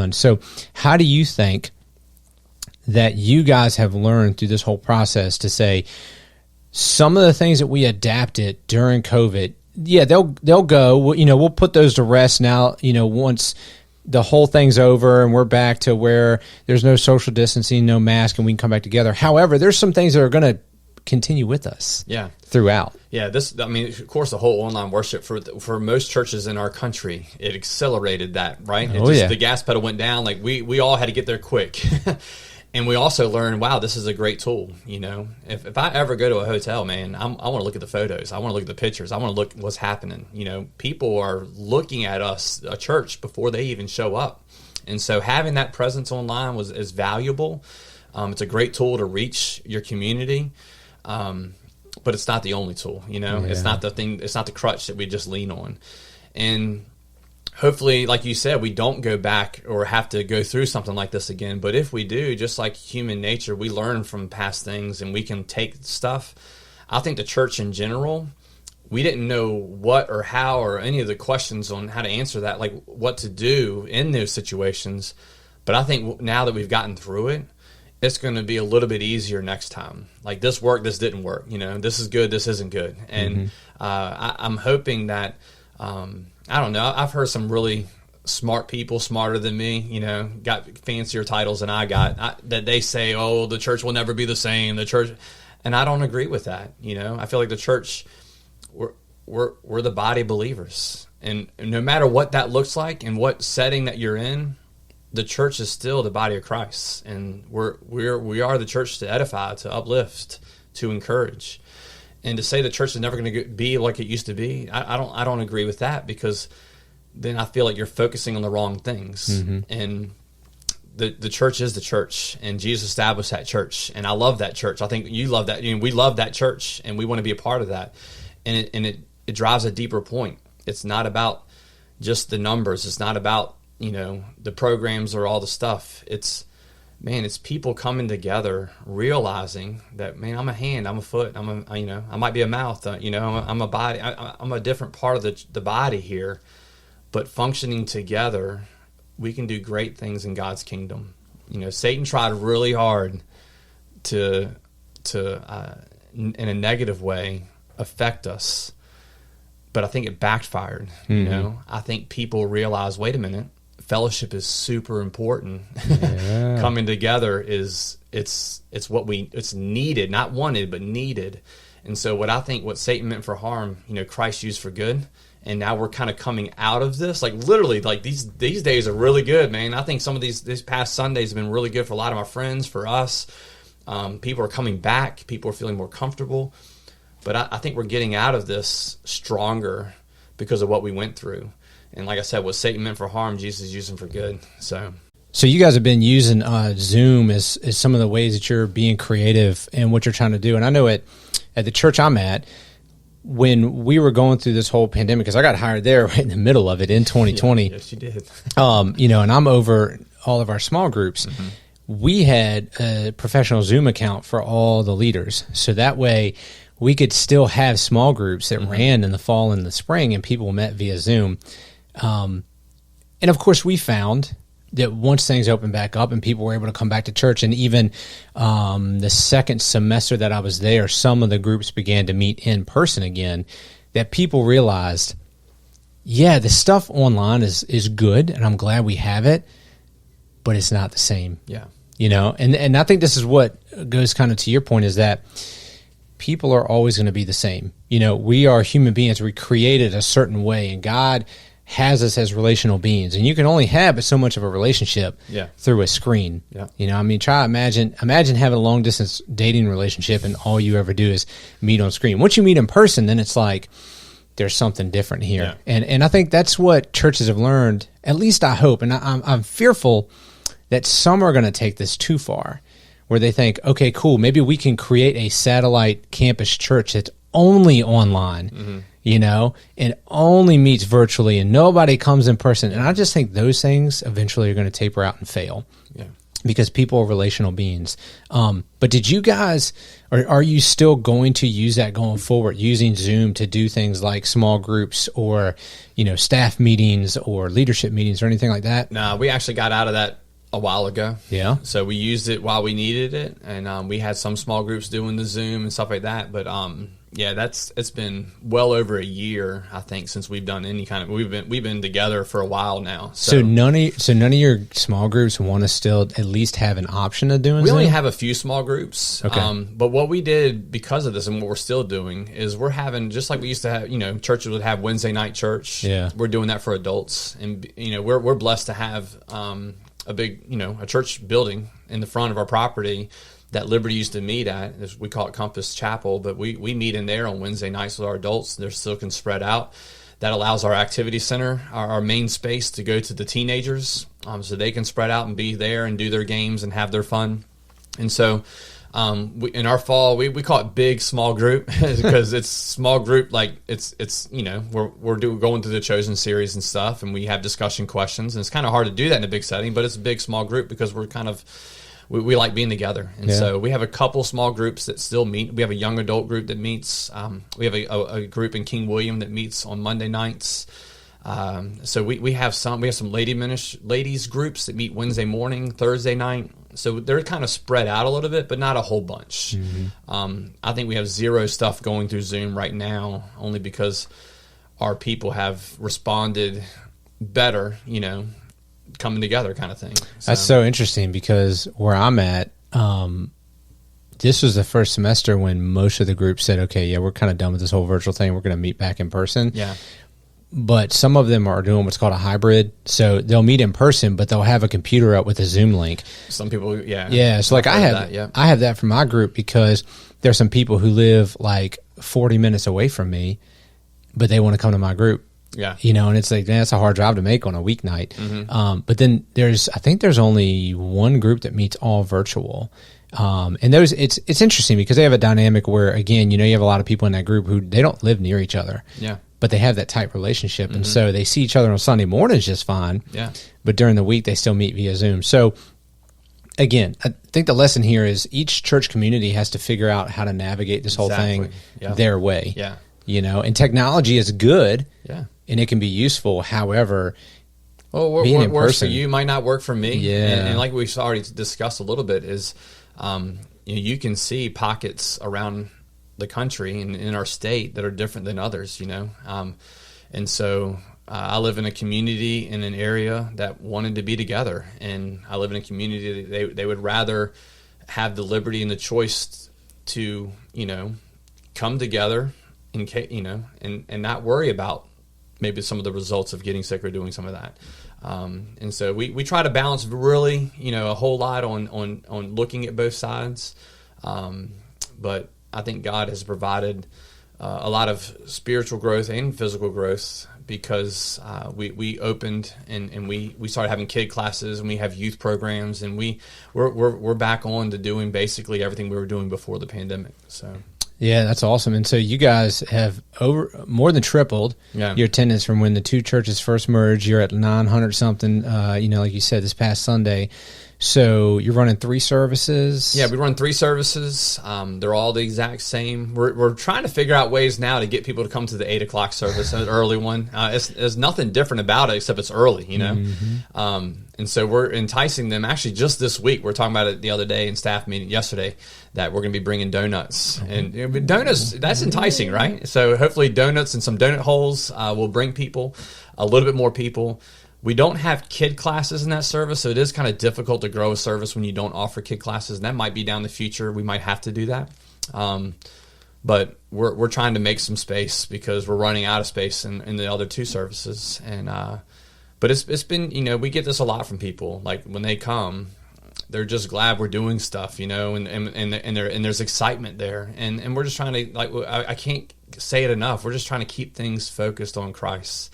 And so how do you think that you guys have learned through this whole process to say some of the things that we adapted during COVID, yeah, they'll go, we'll put those to rest now, once the whole thing's over and we're back to where there's no social distancing, no mask, and we can come back together. However, there's some things that are going to continue with us throughout. Yeah, of course, the whole online worship for most churches in our country, it accelerated that, right? The gas pedal went down. Like we all had to get there quick. And we also learned, wow, this is a great tool. If I ever go to a hotel, man, I want to look at the photos. I want to look at the pictures. I want to look at what's happening. People are looking at us, a church, before they even show up. And so having that presence online is valuable. It's a great tool to reach your community. But it's not the only tool, It's not the thing. It's not the crutch that we just lean on. And hopefully, like you said, we don't go back or have to go through something like this again. But if we do, just like human nature, we learn from past things and we can take stuff. I think the church in general, we didn't know what or how or any of the questions on how to answer that, like what to do in those situations. But I think now that we've gotten through it, it's going to be a little bit easier next time. Like this worked, this didn't work. This is good, this isn't good. And I'm hoping that, I don't know, I've heard some really smart people, smarter than me, got fancier titles than I got, that they say, oh, the church will never be the same. The church, and I don't agree with that. I feel like the church, we're the body of believers. And no matter what that looks like and what setting that you're in, the church is still the body of Christ, and we are the church to edify, to uplift, to encourage. And to say the church is never going to be like it used to be, I don't agree with that, because then I feel like you're focusing on the wrong things. And the church is the church, and Jesus established that church, and I love that church. I think you love that. We love that church, and we want to be a part of that. And it drives a deeper point. It's not about just the numbers. It's not about the programs or all the stuff. It's people coming together, realizing that, man, I'm a hand, I'm a foot, I might be a mouth, I'm a body, I'm a different part of the body here, but functioning together, we can do great things in God's kingdom. Satan tried really hard to in a negative way affect us, but I think it backfired. I think people realize, wait a minute, fellowship is super important. Coming together it's needed, not wanted, but needed. And so what Satan meant for harm, Christ used for good. And now we're kind of coming out of this. Like literally, like these days are really good, man. I think some of these past Sundays have been really good for a lot of my friends, for us. People are coming back. People are feeling more comfortable. But I think we're getting out of this stronger because of what we went through. And like I said, what Satan meant for harm, Jesus used him for good. So you guys have been using Zoom as some of the ways that you're being creative and what you're trying to do. And I know at the church I'm at, when we were going through this whole pandemic, because I got hired there right in the middle of it in 2020. Yes, you did. And I'm over all of our small groups. We had a professional Zoom account for all the leaders. So that way we could still have small groups that ran in the fall and the spring, and people met via Zoom. And of course we found that once things opened back up and people were able to come back to church, and even the second semester that I was there, some of the groups began to meet in person again, that people realized, the stuff online is good, and I'm glad we have it, but it's not the same. And I think this is what goes kind of to your point, is that people are always going to be the same. We are human beings. We're created a certain way, and God has us as relational beings, and you can only have so much of a relationship through a screen. Try imagine having a long distance dating relationship, and all you ever do is meet on screen. Once you meet in person, then it's like there's something different here. And I think that's what churches have learned. At least I hope, and I'm fearful that some are going to take this too far, where they think, okay, cool, maybe we can create a satellite campus church that's only online. And only meets virtually, and nobody comes in person. And I just think those things eventually are going to taper out and fail. because people are relational beings. But did you guys, or are you still going to use that going forward, using Zoom to do things like small groups or, staff meetings or leadership meetings or anything like that? No, we actually got out of that a while ago. Yeah. So we used it while we needed it, and we had some small groups doing the Zoom and stuff like that. But it's been well over a year, I think, since we've done any kind of. We've been together for a while now. So none of your small groups want to still at least have an option of doing. We Zoom? only have a few small groups. Okay. But what we did because of this, and what we're still doing, is we're having, just like we used to have. Churches would have Wednesday night church. Yeah. We're doing that for adults, and we're blessed to have a big a church building in the front of our property that Liberty used to meet at. We call it Compass Chapel, but we meet in there on Wednesday nights with our adults. They're still can spread out. That allows our activity center, our main space, to go to the teenagers, so they can spread out and be there and do their games and have their fun. And so in our fall, we call it big small group because it's small group, like it's we're going through the Chosen series and stuff, and we have discussion questions, and it's kind of hard to do that in a big setting, but it's a big small group because we're kind of we like being together. And so we have a couple small groups that still meet. We have a young adult group that meets. We have a group in King William that meets on Monday nights. So we have some ladies groups that meet Wednesday morning, Thursday night. So they're kind of spread out a little bit, but not a whole bunch. Mm-hmm. I think we have zero stuff going through Zoom right now, only because our people have responded better, coming together kind of thing. That's so interesting, because where I'm at, this was the first semester when most of the group said, okay, yeah, we're kind of done with this whole virtual thing. We're going to meet back in person. Yeah. But some of them are doing what's called a hybrid. So they'll meet in person, but they'll have a computer up with a Zoom link. Some people, yeah. Yeah. So like I have that for my group, because there's some people who live like 40 minutes away from me, but they want to come to my group. Yeah. And it's like, man, it's a hard drive to make on a weeknight. Mm-hmm. But then I think there's only one group that meets all virtual. And those, it's interesting because they have a dynamic where, again, you have a lot of people in that group who they don't live near each other. Yeah. But they have that tight relationship. And so they see each other on Sunday mornings just fine. Yeah. But during the week, they still meet via Zoom. So again, I think the lesson here is each church community has to figure out how to navigate this whole thing their way. Yeah. And technology is good. Yeah. And it can be useful. However, what works for you might not work for me. Yeah. And like we've already discussed a little bit is, you can see pockets around the country and in our state that are different than others, and so I live in a community in an area that wanted to be together, and I live in a community that they would rather have the liberty and the choice to come together and not worry about maybe some of the results of getting sick or doing some of that. And so we try to balance really, a whole lot on looking at both sides. But I think God has provided a lot of spiritual growth and physical growth because we opened and we started having kid classes, and we have youth programs, and we're back on to doing basically everything we were doing before the pandemic. So. Yeah, that's awesome. And so you guys have more than tripled your attendance from when the two churches first merged. You're at 900 something, like you said, this past Sunday. So you're running 3 services? Yeah, we run 3 services. They're all the exact same. We're trying to figure out ways now to get people to come to the 8 o'clock service, an early one. There's nothing different about it except it's early, Mm-hmm. And so we're enticing them. Actually, just this week, we're talking about it the other day in staff meeting yesterday, that we're going to be bringing donuts. And donuts, that's enticing, right? So hopefully donuts and some donut holes will bring people, a little bit more people. We don't have kid classes in that service, so it is kind of difficult to grow a service when you don't offer kid classes, and that might be down the future. We might have to do that. But we're trying to make some space because we're running out of space in the other 2 services. And but it's been, we get this a lot from people. Like when they come, they're just glad we're doing stuff, and there's excitement there. And we're just trying to, I can't say it enough, we're just trying to keep things focused on Christ.